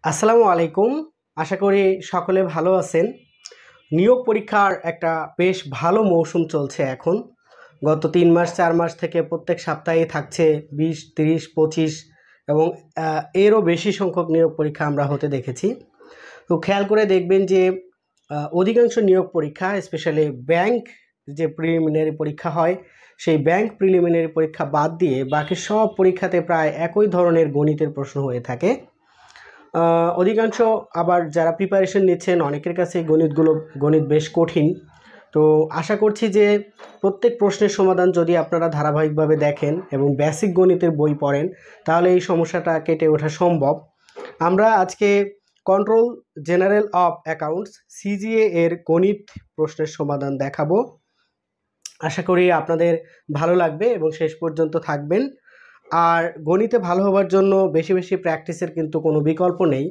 আসসালামু আলাইকুম। আশা করি সকলে ভালো আছেন। নিয়োগ পরীক্ষার একটা বেশ ভালো মৌসুম চলছে এখন। গত ৩ মাস ৪ মাস থেকে প্রত্যেক সপ্তাহে থাকছে ২০, ৩০, ২৫ এবং এরও বেশি সংখ্যক নিয়োগ পরীক্ষা আমরা হতে দেখেছি। তো খেয়াল করে দেখবেন যে অধিকাংশ নিয়োগ পরীক্ষা স্পেশালি ব্যাংক যে প্রিলিমিনারি পরীক্ষা হয়, সেই ব্যাংক প্রিলিমিনারি পরীক্ষা বাদ দিয়ে বাকি সব পরীক্ষাতে প্রায় একই ধরনের গণিতের প্রশ্ন হয়ে থাকে। অধিকাংশ আবার যারা প্রিপারেশন নিচ্ছেন অনেকের কাছে গণিত বেশ কঠিন। তো আশা করছি যে প্রত্যেক প্রশ্নের সমাধান যদি আপনারা ধারাবাহিকভাবে দেখেন এবং বেসিক গণিতের বই পড়েন তাহলে এই সমস্যাটা কেটে ওঠা সম্ভব। আমরা আজকে control general of accounts CGA এর গণিত প্রশ্নের সমাধান দেখাবো। আশা করি আপনাদের ভালো লাগবে এবং শেষ পর্যন্ত থাকবেন। আর গণিতে ভালো হওয়ার জন্য বেশি বেশি প্র্যাকটিসের কিন্তু কোনো বিকল্প নেই।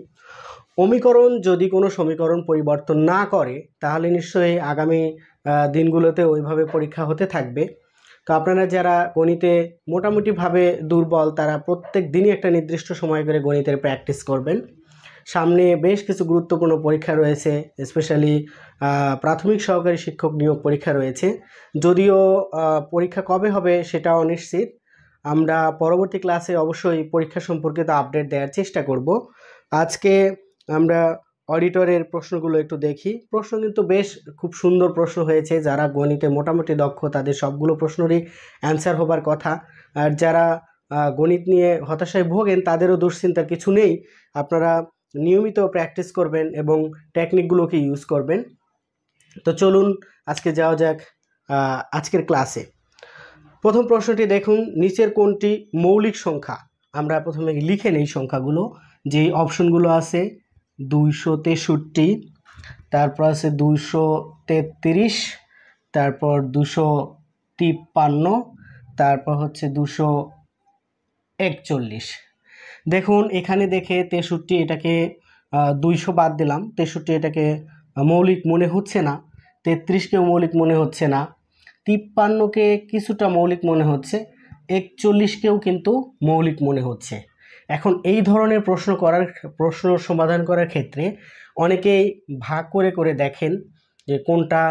অমিকরণ যদি কোনো সমীকরণ পরিবর্তন না করে তাহলে নিশ্চয়ই আগামী দিনগুলোতে ওইভাবে পরীক্ষা হতে থাকবে। তো আপনারা যারা গণিতে মোটামুটিভাবে দুর্বল তারা প্রত্যেক দিনই একটা নির্দিষ্ট সময় করে গণিতের প্র্যাকটিস করবেন। সামনে বেশ কিছু গুরুত্বপূর্ণ পরীক্ষা রয়েছে, স্পেশালি প্রাথমিক সহকারী শিক্ষক নিয়োগ পরীক্ষা রয়েছে। যদিও পরীক্ষা কবে হবে সেটাও অনিশ্চিত। আমরা পরবর্তী ক্লাসে অবশ্যই পরীক্ষা সম্পর্কিত আপডেট দেওয়ার চেষ্টা করব। আজকে আমরা অডিটরের প্রশ্নগুলো একটু দেখি। প্রশ্ন কিন্তু বেশ খুব সুন্দর প্রশ্ন হয়েছে। যারা গণিতে মোটামুটি দক্ষ তাদের সবগুলো প্রশ্নেরই অ্যান্সার হবার কথা। আর যারা গণিত নিয়ে হতাশায় ভোগেন তাদেরও দুশ্চিন্তার কিছু নেই। আপনারা নিয়মিত প্র্যাকটিস করবেন এবং টেকনিকগুলোকে ইউজ করবেন। তো চলুন আজকে যাওয়া যাক আজকের ক্লাসে। প্রথম প্রশ্নটি দেখুন, নিচের কোনটি মৌলিক সংখ্যা? আমরা প্রথমে লিখে নেই সংখ্যাগুলো। যে অপশনগুলো আছে 263, তারপর আছে 233, তারপর 253, তারপর হচ্ছে 241। দেখুন এখানে দেখে 63 এটাকে 200 বাদ দিলাম, 63 এটাকে মৌলিক মনে হচ্ছে না, 33কেও মৌলিক মনে হচ্ছে না, 53কে কিছুটা মৌলিক মনে হচ্ছে, 41কেও কিন্তু মৌলিক মনে হচ্ছে। এখন এই ধরনের প্রশ্ন সমাধান করার ক্ষেত্রে অনেকেই ভাগ করে করে দেখেন যে কোনটা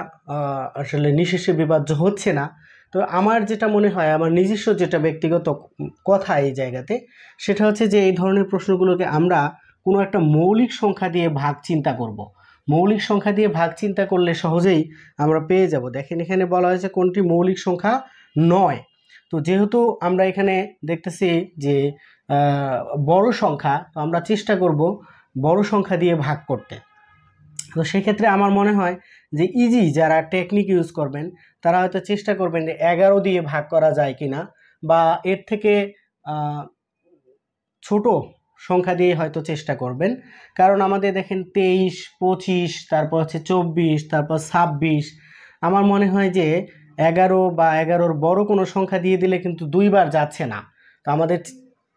আসলে নিঃশেষে বিভাজ্য হচ্ছে না। তো আমার যেটা মনে হয়, আমার নিজস্ব যেটা ব্যক্তিগত কথা এই জায়গাতে, সেটা হচ্ছে যে এই ধরনের প্রশ্নগুলোকে আমরা কোনো একটা মৌলিক সংখ্যা দিয়ে ভাগ চিন্তা করব। মৌলিক সংখ্যা দিয়ে ভাগ চিন্তা করলে সহজেই আমরা পেয়ে যাব। দেখেন এখানে বলা হয়েছে কোনটি মৌলিক সংখ্যা নয়। তো যেহেতু আমরা এখানে দেখতেছি যে বড় সংখ্যা, তো আমরা চেষ্টা করব বড় সংখ্যা দিয়ে ভাগ করতে। তো সেক্ষেত্রে আমার মনে হয় যে ইজি যারা টেকনিক ইউজ করবেন তারা হয়তো চেষ্টা করবেন যে 11 দিয়ে ভাগ করা যায় কিনা, বা এর থেকে ছোট সংখ্যা দিয়ে হয়তো চেষ্টা করবেন। কারণ আমাদের দেখেন 23, 25, তারপর হচ্ছে 24, তারপর 26। আমার মনে হয় যে 11 বা 11-র বড় কোনো সংখ্যা দিয়ে দিলে কিন্তু দুইবার যাচ্ছে না। তো আমাদের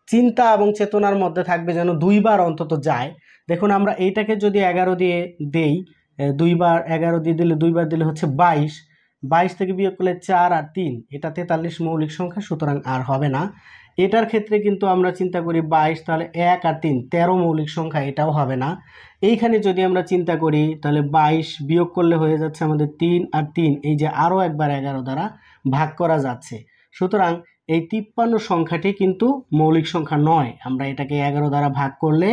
চিন্তা এবং চেতনার মধ্যে থাকবে যেন দুইবার অন্তত যায়। দেখুন আমরা এইটাকে যদি 11 দিয়ে দেই, দুইবার 11 দিয়ে দিলে দুইবার দিলে হচ্ছে 22, 22 থেকে বিয়োগ করলে 4 আর 3, এটা 43 মৌলিক সংখ্যা, সুতরাং আর হবে না। এটার ক্ষেত্রে কিন্তু আমরা চিন্তা করি 22, তাহলে 1 আর 3 13 মৌলিক সংখ্যা, এটাও হবে না। এইখানে যদি আমরা চিন্তা করি তাহলে 22 বিয়োগ করলে হয়ে যাচ্ছে আমাদের 3 আর 3, এই যে আরও একবার 11 দ্বারা ভাগ করা যাচ্ছে। সুতরাং এই 53 সংখ্যাটি কিন্তু মৌলিক সংখ্যা নয়। আমরা এটাকে 11 দ্বারা ভাগ করলে,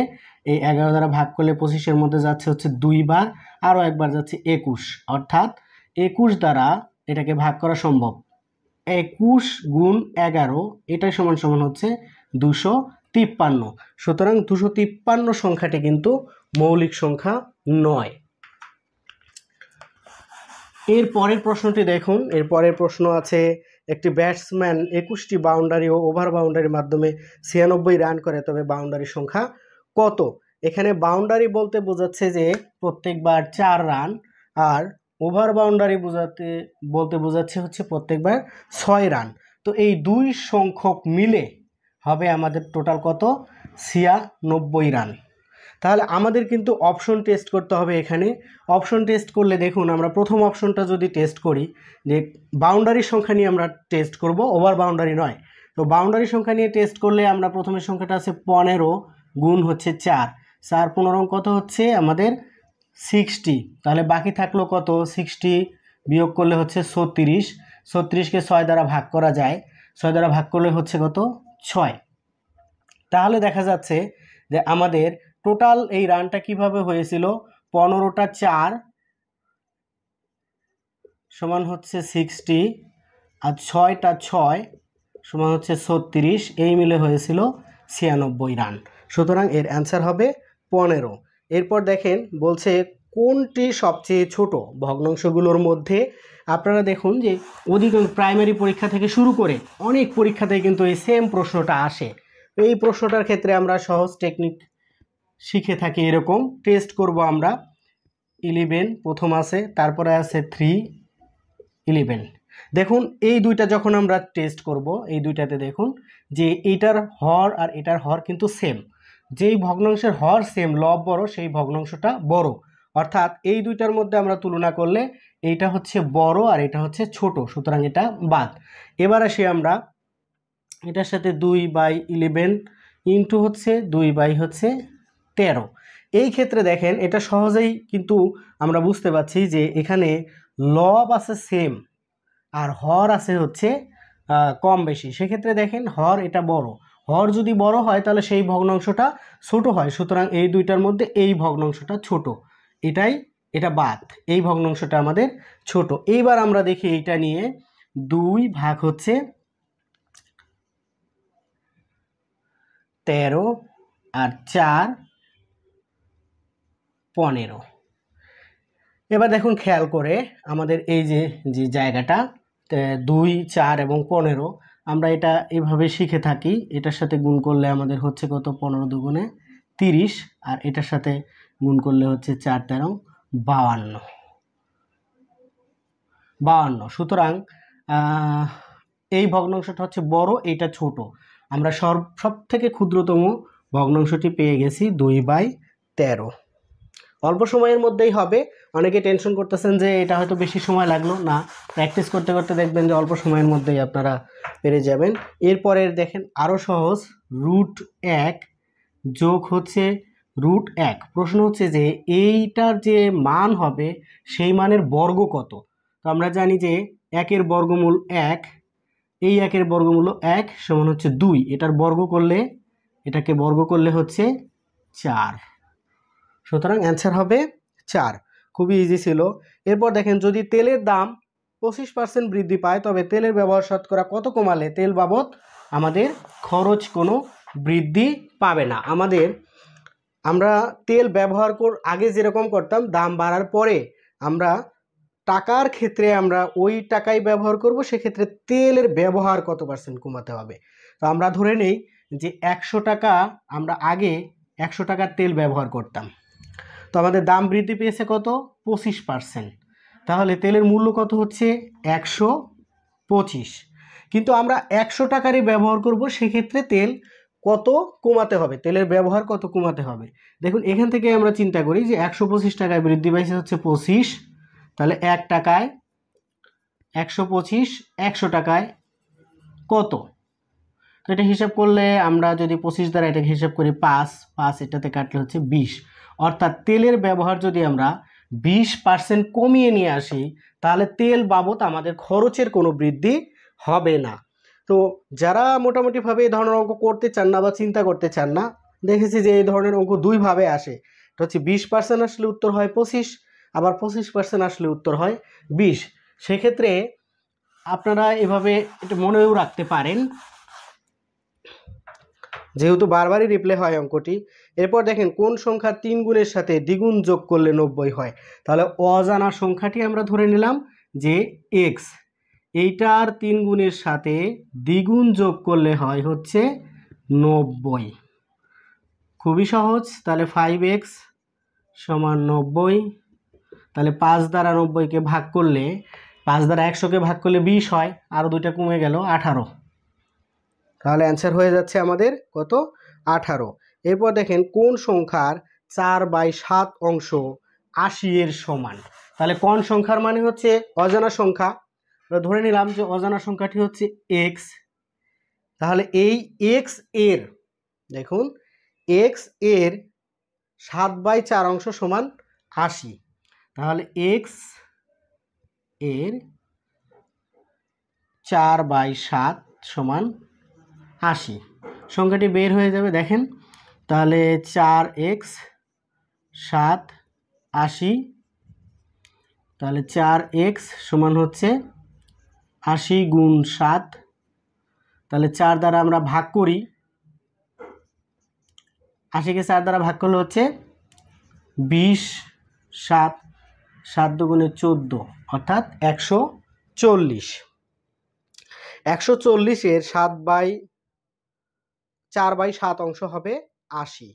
এই 11 দ্বারা ভাগ করলে 25-এর মধ্যে যাচ্ছে হচ্ছে 2 বার, আরও একবার যাচ্ছে 21, অর্থাৎ 21 দ্বারা এটাকে ভাগ করা সম্ভব। 21 গুণ 11 এটাই সমান সমান হচ্ছে 253। সুতরাং 253 সংখ্যাটি কিন্তু মৌলিক সংখ্যা নয়। এর পরের প্রশ্নটি দেখুন। এর পরের প্রশ্ন আছে, একটি ব্যাটসম্যান 21টি বাউন্ডারি ও ওভার বাউন্ডারির মাধ্যমে 96 রান করে, তবে বাউন্ডারির সংখ্যা কত? এখানে বাউন্ডারি বলতে বোঝাচ্ছে যে প্রত্যেকবার 4 রান, আর ওভার বাউন্ডারি বলতে বোঝাচ্ছে হচ্ছে প্রত্যেকবার 6 রান। তো এই দুই সংখ্যক মিলে হবে আমাদের টোটাল কত? 96 রান। তাহলে আমাদের কিন্তু অপশন টেস্ট করতে হবে। এখানে অপশন টেস্ট করলে দেখুন, আমরা প্রথম অপশনটা যদি টেস্ট করি, যে বাউন্ডারির সংখ্যা নিয়ে আমরা টেস্ট করব, ওভার বাউন্ডারি নয়। তো বাউন্ডারি সংখ্যা নিয়ে টেস্ট করলে আমরা প্রথমের সংখ্যাটা আছে 15 গুণ হচ্ছে 4, 4×15 কত হচ্ছে আমাদের 60। তাহলে বাকি থাকলো কত, 60 বিয়োগ করলে হচ্ছে 36। 36কে 6 দ্বারা ভাগ করা যায়, 6 দ্বারা ভাগ করলে হচ্ছে কত, 6। তাহলে দেখা যাচ্ছে যে আমাদের টোটাল এই রানটা কিভাবে হয়েছিল, 15টা 4 সমান হচ্ছে 60 আর 6টা 6 সমান হচ্ছে 36, এই মিলে হয়েছিল 96 রান। সুতরাং এর অ্যান্সার হবে 15। এরপর দেখেন বলছে কোনটি সবচেয়ে ছোট ভগ্নাংশগুলোর মধ্যে। আপনারা দেখুন যে অধিকাংশ প্রাইমারি পরীক্ষা থেকে শুরু করে অনেক পরীক্ষাতে কিন্তু এই সেম প্রশ্নটা আসে। এই প্রশ্নটার ক্ষেত্রে আমরা সহজ টেকনিক শিখে থাকি। এরকম টেস্ট করব আমরা। 11 প্রথম আছে, তারপরে আছে 3, 11। দেখুন এই দুইটা যখন আমরা টেস্ট করব, এই দুইটাতে দেখুন যে এইটার হর আর এটার হর কিন্তু সেম। যেই ভগ্নাংশের হর সেম, লব বড়, সেই ভগ্নাংশটা বড়। অর্থাৎ এই দুইটার মধ্যে আমরা তুলনা করলে এইটা হচ্ছে বড় আর এটা হচ্ছে ছোট, সুতরাং এটা বাদ। এবার আসি আমরা এটার সাথে 2/11 ইন্টু হচ্ছে 2/13। এই ক্ষেত্রে দেখেন এটা সহজেই কিন্তু আমরা বুঝতে পারছি যে এখানে লব আছে সেম আর হর আছে হচ্ছে কম বেশি। সেক্ষেত্রে দেখেন হর এটা বড়, হর যদি বড় হয় তাহলে সেই ভগ্নাংশটা ছোট হয়, সুতরাং এই দুইটার মধ্যে এই ভগ্নাংশটা ছোট, এটা বাদ, এই ভগ্নাংশটা আমাদের ছোট। এইবার আমরা দেখি এইটা নিয়ে 2 ভাগ হচ্ছে 13 আর 4 15। এবার দেখুন খেয়াল করে আমাদের এই যে জায়গাটা 2, 4 এবং 15 আমরা এটা এইভাবে শিখে থাকি। এটার সাথে গুণ করলে আমাদের হচ্ছে কত, 15 দুগুণে 30 আর এটার সাথে গুণ করলে হচ্ছে 4 13 52। সুতরাং এই ভগ্নাংশটা হচ্ছে বড়, এইটা ছোট। আমরা সব থেকে ক্ষুদ্রতম ভগ্নাংশটি পেয়ে গেছি 2/13। অল্প সময়ের মধ্যেই হবে। অনেকে টেনশন করতেছেন যে এটা হয়তো বেশি সময় লাগলো না, প্র্যাকটিস করতে করতে দেখবেন যে অল্প সময়ের মধ্যেই আপনারা পেরে যাবেন। এরপরের দেখেন আরও সহজ, √1 যোগ হচ্ছে √1। প্রশ্ন হচ্ছে যে এইটার যে মান হবে সেই মানের বর্গ কত। তো আমরা জানি যে 1-এর বর্গমূল 1, এই 1-এর বর্গমূল 1 সমান হচ্ছে 2, এটাকে বর্গ করলে হচ্ছে 4। সুতরাং অ্যান্সার হবে 4। খুবই ইজি ছিল। এরপর দেখেন যদি তেলের দাম 25% বৃদ্ধি পায় তবে তেলের ব্যবহার শতকরা কত কমালে তেল বাবদ আমাদের খরচ কোনো বৃদ্ধি পাবে না। আমরা তেল ব্যবহার আগে যেরকম করতাম, দাম বাড়ার পরে আমরা টাকার ক্ষেত্রে আমরা ওই টাকাই ব্যবহার করব, সেক্ষেত্রে তেলের ব্যবহার কত % কমাতে হবে। তো আমরা ধরে নেই যে 100 টাকা আমরা আগে 100 টাকার তেল ব্যবহার করতাম, তো আমাদের দাম বৃদ্ধি পেয়েছে কত, 25%। তাহলে তেলের মূল্য কত হচ্ছে 125। কিন্তু আমরা 100 টাকারই ব্যবহার করব, সেক্ষেত্রে তেল কত কমাতে হবে, তেলের ব্যবহার কত কমাতে হবে। দেখুন এখান থেকে আমরা চিন্তা করি যে 125 টাকায় বৃদ্ধি পাইছে হচ্ছে 25, তাহলে 1 টাকায় 125, 100 টাকায় কত। তো এটা হিসাব করলে আমরা যদি 25 দ্বারা এটাকে হিসাব করি 5 এটাতে কাটলে হচ্ছে 20। অর্থাৎ তেলের ব্যবহার যদি আমরা 20% কমিয়ে নিয়ে আসি তাহলে তেল বাবদ আমাদের খরচের কোনো বৃদ্ধি হবে না। তো যারা মোটামুটিভাবে এই ধরনের অঙ্ক করতে চান না বা চিন্তা করতে চান না, দেখেছি যে এই ধরনের অঙ্ক দুইভাবে আসে। এটা হচ্ছে 20% আসলে উত্তর হয় 25, আবার 25% আসলে উত্তর হয় 20। সেক্ষেত্রে আপনারা এভাবে এটা মনেও রাখতে পারেন, যেহেতু বারবারই রিপ্লে হয় অঙ্কটি। এরপর দেখেন কোন সংখ্যার 3 গুণের সাথে দ্বিগুণ যোগ করলে 90 হয়। তাহলে অজানা সংখ্যাটি আমরা ধরে নিলাম যে x, এইটার 3 গুণের সাথে দ্বিগুণ যোগ করলে হয় হচ্ছে 90। খুবই সহজ। তাহলে 5x সমান 90। তাহলে 5 দ্বারা 90কে ভাগ করলে, 5 দ্বারা 100কে ভাগ করলে 20 হয়, আরও দুইটা কমে গেল 18। তাহলে অ্যান্সার হয়ে যাচ্ছে আমাদের কত, 18। এরপর দেখেন কোন সংখ্যার 4/7 অংশ 80 এর সমান। তাহলে কোন সংখ্যার মানে হচ্ছে অজানা সংখ্যা। ধরে নিলাম যে অজানা সংখ্যাটি হচ্ছে x। তাহলে এই x এর, দেখুন x এর 7/4 সমান 80। তাহলে এক্স এর 4/7 সমান 80। সংখ্যাটি বের হয়ে যাবে দেখেন। তাহলে 4x 7 80, তাহলে 4x সমান হচ্ছে 80 গুণ 7। তাহলে 4 দ্বারা আমরা ভাগ করি, 80কে 4 দ্বারা ভাগ করলে হচ্ছে 20, 7 7 দুগুণে 14 অর্থাৎ 140। 140-এর 4/7 অংশ হবে 80।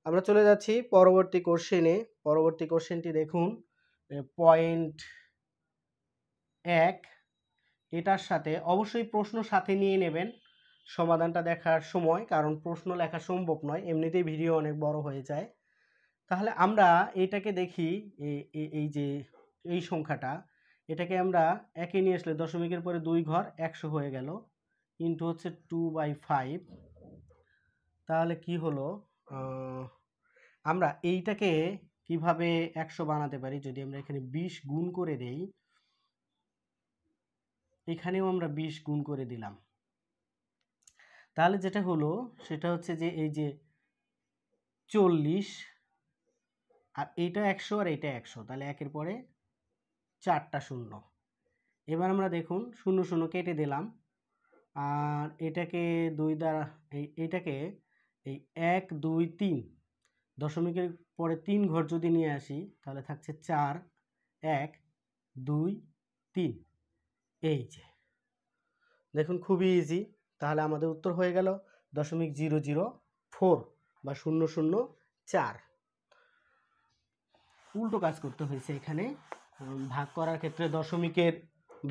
আমরা চলে যাচ্ছি পরবর্তী কোশ্চেনে। পরবর্তী কোশ্চেনটি দেখুন, পয়েন্ট 1। এটার সাথে অবশ্যই প্রশ্ন সাথে নিয়ে নেবেন সমাধানটা দেখার সময়, কারণ প্রশ্ন লেখা সম্ভব নয়, এমনিতেই ভিডিও অনেক বড় হয়ে যায়। তাহলে আমরা এটাকে দেখি, এই যে এই সংখ্যাটা, এটাকে আমরা একে নিয়ে আসলে দশমিকের পরে 2 ঘর 100 হয়ে গেল, ইন্টু হচ্ছে 2/5। তাহলে কি হলো, আমরা এইটাকে কিভাবে 100 বানাতে পারি, যদি আমরা এখানে 20 গুণ করে দেই, এখানেও আমরা 20 গুণ করে দিলাম, তাহলে যেটা হলো সেটা হচ্ছে যে এই যে 40 আর এইটা 100 আর এইটা 100, তাহলে একের পরে 4টা শূন্য। এবার আমরা দেখুন 0 0 কেটে দিলাম, আর এটাকে 2 দ্বারা এইটাকে এই 1 2 3 দশমিকের পরে 3 ঘর যদি নিয়ে আসি, তাহলে থাকছে 4 1 2 3। এই যে দেখুন খুবই ইজি। তাহলে আমাদের উত্তর হয়ে গেল 0.004 বা 004। উল্টো কাজ করতে হয়েছে এখানে, ভাগ করার ক্ষেত্রে দশমিকের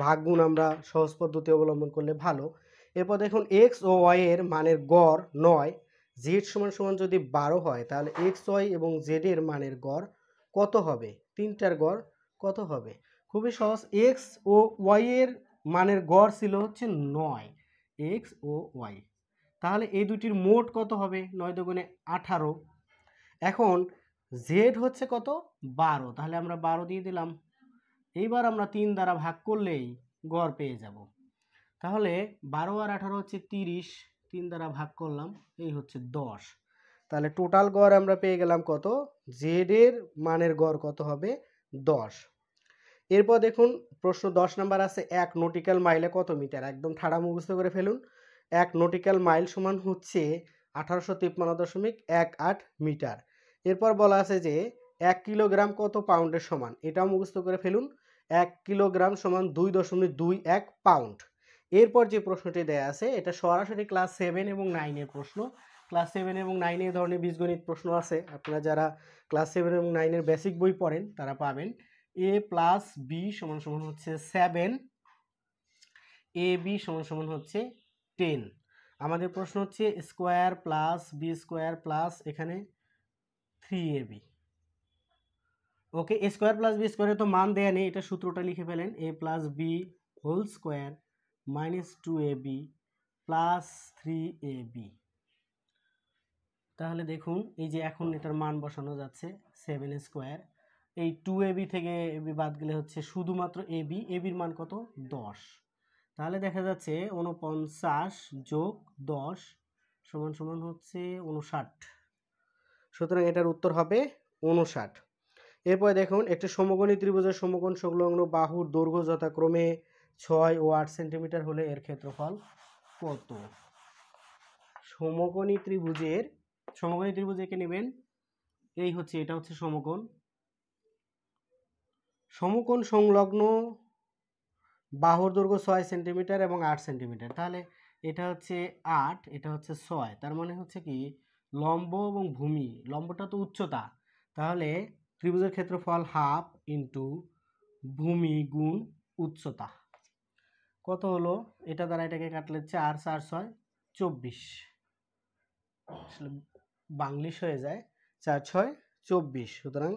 ভাগগুণ আমরা সহজ পদ্ধতি অবলম্বন করলে ভালো। এরপর দেখুন এক্স ও ওয়াই এর মানের গড় 9, জেড সমান সমান যদি 12 হয়, তাহলে এক্স ওয়াই এবং জেড এর মানের গড় কত হবে? তিনটার গড় কত হবে? খুবই সহজ। এক্স ও ওয়াই এর মানের গড় ছিল হচ্ছে 9, এক্স ও ওয়াই। তাহলে এই দুটির মোট কত হবে? 9 দুগুণে 18। এখন জেড হচ্ছে কত? 12, তাহলে আমরা 12 দিয়ে দিলাম। এইবার আমরা 3 দ্বারা ভাগ করলেই গড় পেয়ে যাব। তাহলে 12 আর 18 হচ্ছে 30, 3 দ্বারা ভাগ করলাম, এই হচ্ছে 10। তাহলে টোটাল গড় আমরা পেয়ে গেলাম কত? জেড এর মানের গড় কত হবে? 10। এরপর দেখুন প্রশ্ন 10 নাম্বার আছে, 1 নটিক্যাল মাইলে কত মিটার? একদম ঠাড়া মুখস্থ করে ফেলুন। 1 নটিক্যাল মাইল সমান হচ্ছে 1853.18 মিটার। এরপর বলা আছে যে 1 কিলোগ্রাম কত পাউন্ডের সমান? এটাও মুখস্থ করে ফেলুন। 1 কিলোগ্রাম সমান 2.21 পাউন্ড। এরপর যে প্রশ্নটি দেয়া আছে এটা সরাসরি ক্লাস 7 এবং 9 এর প্রশ্ন। ক্লাস 7 এবং 9 এর ধরনের বীজগণিত প্রশ্ন আছে, আপনারা যারা ক্লাস 7 এবং 9 এর বেসিক বই পড়েন তারা পাবেন। a প্লাস বি সমান সমান হচ্ছে 7, এ বি সমান সমান হচ্ছে 10। আমাদের প্রশ্ন হচ্ছে square plus B square plus এখানে 3ab। ওকে, স্কোয়ার প্লাস বি স্কোয়ারে তো মান দেয়া নেই, এটা সূত্রটা লিখে ফেলেন। a plus B whole square minus 2ab plus 3ab। তাহলে দেখুন এই যে এখন এটার মান বসানো যাচ্ছে, 7 স্কোয়ার, এই 2ab থেকে ab বাদ গেলে হচ্ছে শুধুমাত্র ab, এর মান কত? 10। তাহলে দেখা যাচ্ছে 49 যোগ 10 সমান সমান হচ্ছে 59। সুতরাং এটার উত্তর হবে 59। এরপরে দেখুন একটি সমকোণী ত্রিভুজের সমকোণ সংলগ্ন বাহুর দৈর্ঘ্য যথাক্রমে 6 ও 8 সেন্টিমিটার হলে এর ক্ষেত্রফল কত? সমকোণী ত্রিভুজ এঁকে নেবেন, এই হচ্ছে, এটা হচ্ছে সমকোণ সংলগ্ন বাহুর দৈর্ঘ্য 6 সেন্টিমিটার এবং 8 সেন্টিমিটার। তাহলে এটা হচ্ছে 8, এটা হচ্ছে 6, তার মানে হচ্ছে কি লম্ব এবং ভূমি, লম্বটা তো উচ্চতা, তাহলে ত্রিভুজের ক্ষেত্রফল হাফ ইন্টু ভূমি গুণ উচ্চতা। কত হলো? এটা দ্বারা এটাকে কাটলে 4 4 6 24, আসলে বাংলিশ হয়ে যায়, 4 6 24, সুতরাং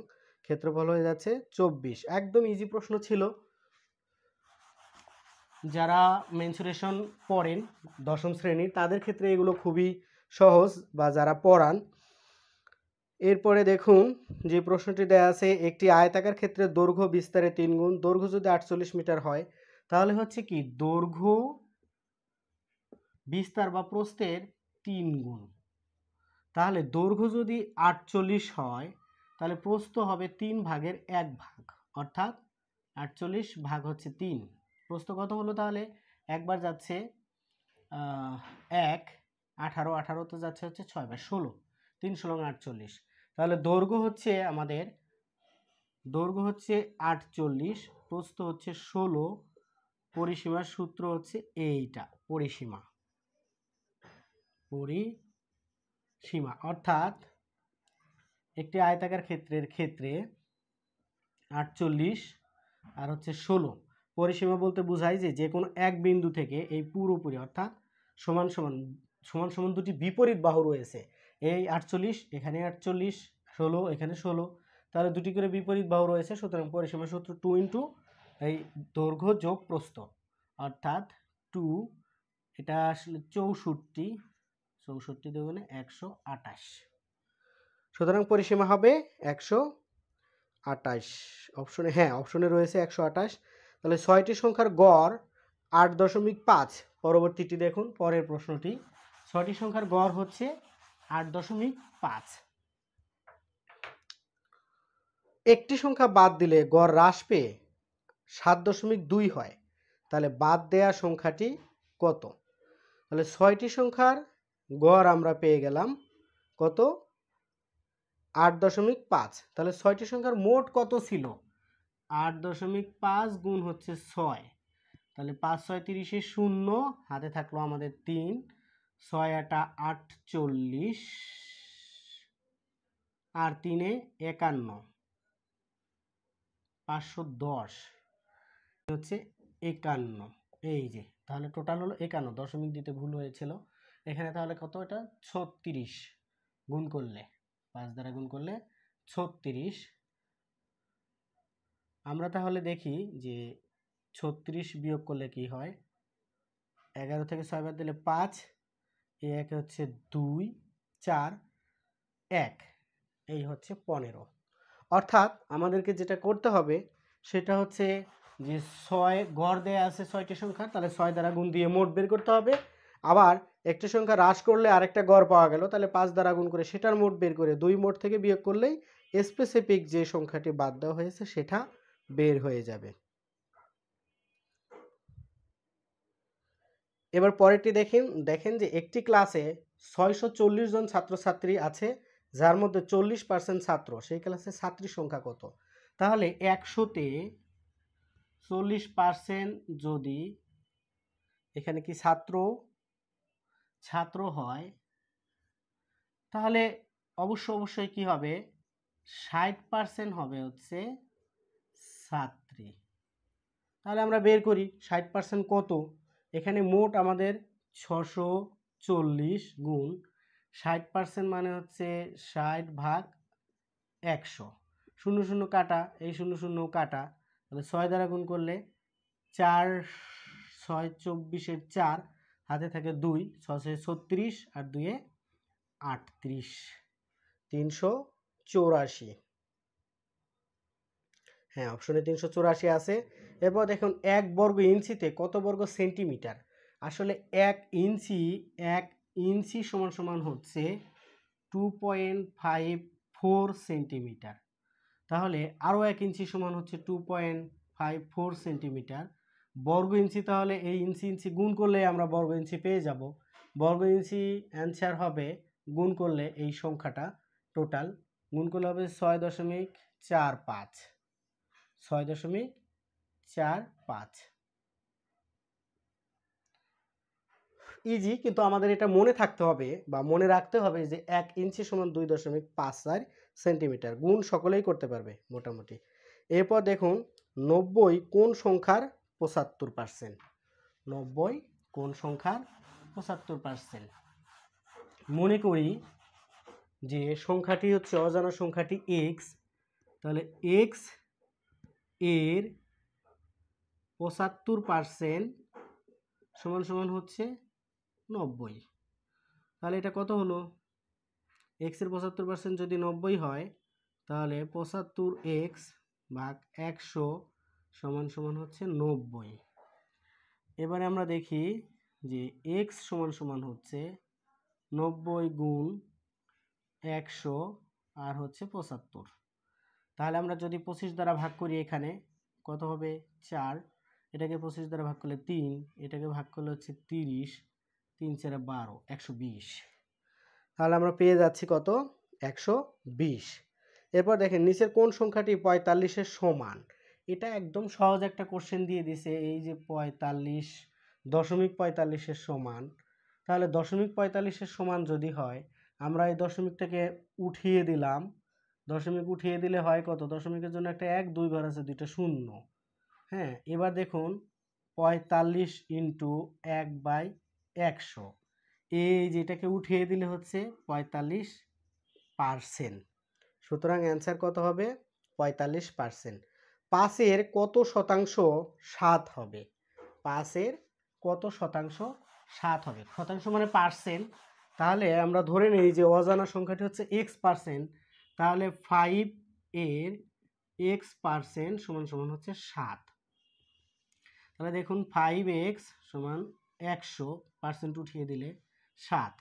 ক্ষেত্রফল হয়ে যাচ্ছে 24। একদম ইজি প্রশ্ন ছিল। যারা মেনসুরেশন পড়েন 10ম শ্রেণীর তাদের ক্ষেত্রে এগুলো খুবই সহজ, বা যারা পড়ান এরপরে দেখুন যে প্রশ্নটি দেয়া আছে, একটি আয়তাকার ক্ষেত্রে দৈর্ঘ্য বিস্তারে 3 গুণ। দৈর্ঘ্য যদি 48 মিটার হয় তাহলে হচ্ছে কি দৈর্ঘ্য বিস্তার বা প্রস্থের 3 গুণ। তাহলে দৈর্ঘ্য যদি 48 হয় তাহলে প্রস্থ হবে 3 ভাগের 1 ভাগ, অর্থাৎ 48 ভাগ হচ্ছে 3। প্রস্থ কত হলো তাহলে? একবার যাচ্ছে 1, 18, 18 তো যাচ্ছে হচ্ছে 6 বার 16, 3 16 48। তাহলে দৈর্ঘ্য হচ্ছে আমাদের 48, প্রস্থ হচ্ছে 16, পরিসীমার সূত্র হচ্ছে এইটা, পরিসীমা অর্থাৎ একটি আয়তাকার ক্ষেত্রে 48 আর হচ্ছে 16, পরিসীমা বলতে বোঝায় যে কোনো এক বিন্দু থেকে এই পুরোপুরি অর্থাৎ সমান সমান দুটি বিপরীত বাহু রয়েছে, এই 48 এখানে 48, 16 এখানে 16, তাহলে দুটি করে বিপরীত বাহু রয়েছে। সুতরাং পরিসীমা সূত্র 2 ইন্টু এই দৈর্ঘ্য যোগ প্রস্থ, অর্থাৎ 2, এটা আসলে 64 দুগুণে 128। সুতরাং পরিসীমা হবে 128। অপশনে রয়েছে 128। তাহলে 6টি সংখ্যার গড় 8.5। পরবর্তীটি দেখুন, পরের প্রশ্নটি, 6টি সংখ্যার গড় হচ্ছে 8.5। একটি সংখ্যা বাদ দিলে গড় হ্রাস পেয়ে 7.2 হয়, তাহলে বাদ দেয়া সংখ্যাটি কত? তাহলে 6টি সংখ্যার গড় আমরা পেয়ে গেলাম কত? 8.5। তাহলে 6টি সংখ্যার মোট কত ছিল? 8.5 গুণ হচ্ছে 6, তাহলে 5 6 30 0, হাতে থাকলো আমাদের 3, 6 8 48 আর 3 51, 510 হচ্ছে 51। এই যে তাহলে টোটাল হলো 51, দশমিক দিতে ভুল হয়েছিল এখানে। তাহলে কত? এটা 36 গুণ করলে, 5 দ্বারা গুণ করলে 36। আমরা তাহলে দেখি যে 36 বিয়োগ করলে কি হয়। 11 থেকে 6 বাদ দিলে 5, এই একে হচ্ছে 2, 4, 1, এই হচ্ছে 15। অর্থাৎ আমাদেরকে যেটা করতে হবে সেটা হচ্ছে যে 6 গড় দেয়া আছে 6টি সংখ্যা, তাহলে 6 দ্বারা গুণ দিয়ে মোট বের করতে হবে। আবার একটি সংখ্যা হ্রাস করলে আরেকটা গড় পাওয়া গেল, তাহলে 5 দ্বারা গুণ করে সেটার মোট বের করে 2 মোট থেকে বিয়োগ করলেই স্পেসিফিক যে সংখ্যাটি বাদ দেওয়া হয়েছে সেটা বের হয়ে যাবে। এবার পরেরটি দেখেন যে একটি ক্লাসে 640 জন ছাত্রছাত্রী আছে, যার মধ্যে 40% ছাত্র। সেই ক্লাসে ছাত্রীর সংখ্যা কত? তাহলে 100-তে 40% যদি এখানে কি ছাত্র হয়, তাহলে অবশ্যই কি হবে? 60% হবে হচ্ছে ছাত্রী। তাহলে আমরা বের করি 60% কত। এখানে মোট আমাদের 640 গুণ 60% মানে হচ্ছে 60 ভাগ 100, 0 0 কাটা, এই 0 0 কাটা, তাহলে 6 দ্বারা গুণ করলে 4 6 24 4, হাতে থাকে 2, 6 6 36 আর 2 38, 384। হ্যাঁ, অপশনে 384 আছে। এরপর দেখুন 1 বর্গ ইঞ্চিতে কত বর্গ সেন্টিমিটার? আসলে 1 ইঞ্চি সমান হচ্ছে 2.54 সেন্টিমিটার। তাহলে আরও 1 ইঞ্চি সমান হচ্ছে 2.54 সেন্টিমিটার। বর্গ ইঞ্চি, তাহলে এই ইঞ্চি গুণ করলে আমরা বর্গ ইঞ্চি পেয়ে যাব। বর্গ ইঞ্চি অ্যান্সার হবে, গুণ করলে এই সংখ্যাটা টোটাল গুণ করলে হবে 6.45, 6.45। ইজি, কিন্তু আমাদের এটা মনে থাকতে হবে বা মনে রাখতে হবে যে 1 ইঞ্চি সমান 2.54 সেন্টিমিটার। গুণ সকলেই করতে পারবে মোটামুটি। এরপর দেখুন 90 কোন সংখ্যার 75%? 90 কোন সংখ্যার 75%? মনে করি যে সংখ্যাটি হচ্ছে অজানা সংখ্যাটি x, তাহলে x এর 75% সমান হচ্ছে 90। তাহলে এটা কত হলো? এক্সের 75% যদি 90 হয় তাহলে 75x ভাগ 100 সমান সমান হচ্ছে 90। এবারে আমরা দেখি যে x সমান সমান হচ্ছে 90 গুণ 100 আর হচ্ছে 75। তাহলে আমরা যদি 25 দ্বারা ভাগ করি এখানে কত হবে 4, এটাকে 25 দ্বারা ভাগ করলে 3, এটাকে ভাগ করলে হচ্ছে 30, 3 4 12, 120। তাহলে আমরা পেয়ে যাচ্ছি কত 120। এরপর দেখেন নিচের কোন সংখ্যাটি 45-এর সমান। এটা একদম সহজ একটা কোশ্চেন দিয়ে দিছে, এই যে 45.45-এর সমান। তাহলে 0.45-এর সমান যদি হয় আমরা এই দশমিকটাকে উঠিয়ে দিলাম, দশমিক উঠিয়ে দিলে হয় কত, দশমিকের জন্য একটা 1 2 ঘর আছে, দুইটা শূন্য। হ্যাঁ, এবার দেখুন 45 ইন্টু 1/100, এই যেটাকে উঠিয়ে দিলে হচ্ছে 45%। সুতরাং অ্যান্সার কত হবে 45%। 5-এর কত শতাংশ 7 হবে? 5-এর কত শতাংশ 7 হবে? শতাংশ মানে পার্সেন্ট। তাহলে আমরা ধরে নিই যে অজানা সংখ্যাটি হচ্ছে x%, তাহলে 5-এর x% সমান সমান হচ্ছে 7। তাহলে দেখুন 5x সমান 100% উঠিয়ে দিলে 7।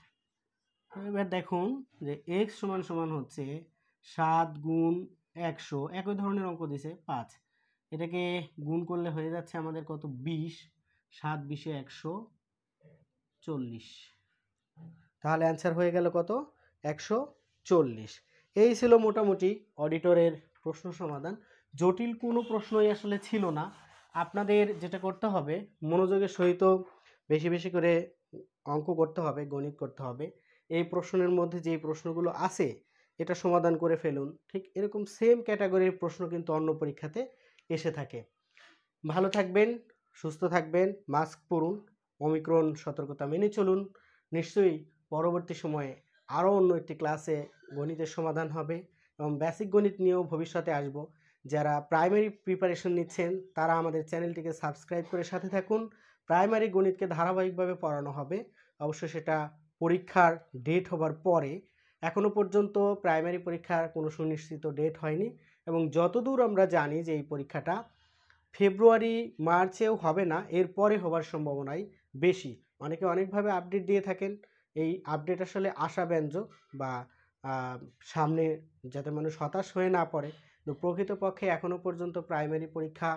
এবার দেখুন যে x সমান সমান হচ্ছে 7 গুণ 100, একই ধরনের অঙ্ক দিছে 5, এটাকে গুণ করলে হয়ে যাচ্ছে আমাদের কত 20, 7 20 140। তাহলে অ্যান্সার হয়ে গেল কত 140। এই ছিল মোটামুটি অডিটরের প্রশ্ন সমাধান। জটিল কোনো প্রশ্নই আসলে ছিল না। আপনাদের যেটা করতে হবে মনোযোগের সহিত বেশি বেশি করে অঙ্ক করতে হবে, গণিত করতে হবে। এই প্রশ্নের মধ্যে যেই প্রশ্নগুলো আছে এটা সমাধান করে ফেলুন। ঠিক এরকম সেম ক্যাটাগরির প্রশ্ন কিন্তু অন্য পরীক্ষাতে এসে থাকে। ভালো থাকবেন, সুস্থ থাকবেন, মাস্ক পরুন, ওমিক্রন সতর্কতা মেনে চলুন। নিশ্চয়ই পরবর্তী সময়ে আরও অন্য একটি ক্লাসে গণিতের সমাধান হবে এবং বেসিক গণিত নিয়েও ভবিষ্যতে আসব। যারা প্রাইমারি প্রিপারেশন নিচ্ছেন তারা আমাদের চ্যানেলটিকে সাবস্ক্রাইব করে সাথে থাকুন। প্রাইমারি গণিতকে ধারাবাহিকভাবে পড়ানো হবে, অবশ্য সেটা পরীক্ষার ডেট হবার পরে। এখনও পর্যন্ত প্রাইমারি পরীক্ষার কোনো সুনিশ্চিত ডেট হয়নি এবং যতদূর আমরা জানি যে এই পরীক্ষাটা ফেব্রুয়ারি মার্চেও হবে না, এরপরে হবার সম্ভাবনাই বেশি। অনেকে অনেকভাবে আপডেট দিয়ে থাকেন, এই আপডেট আসলে আশাব্যঞ্জক বা সামনে যাতে মানুষ হতাশ হয়ে না পড়ে। তো প্রকৃতপক্ষে এখনও পর্যন্ত প্রাইমারি পরীক্ষা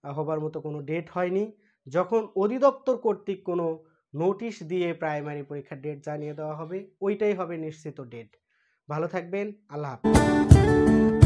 হবার মতো কোনো ডেট হয়নি। যখন অধিদপ্তর কর্তৃক কোনো নোটিশ দিয়ে প্রাইমারি পরীক্ষার ডেট জানিয়ে দেওয়া হবে, ওইটাই হবে নিশ্চিত ডেট। ভালো থাকবেন, আল্লাহ হাফেজ।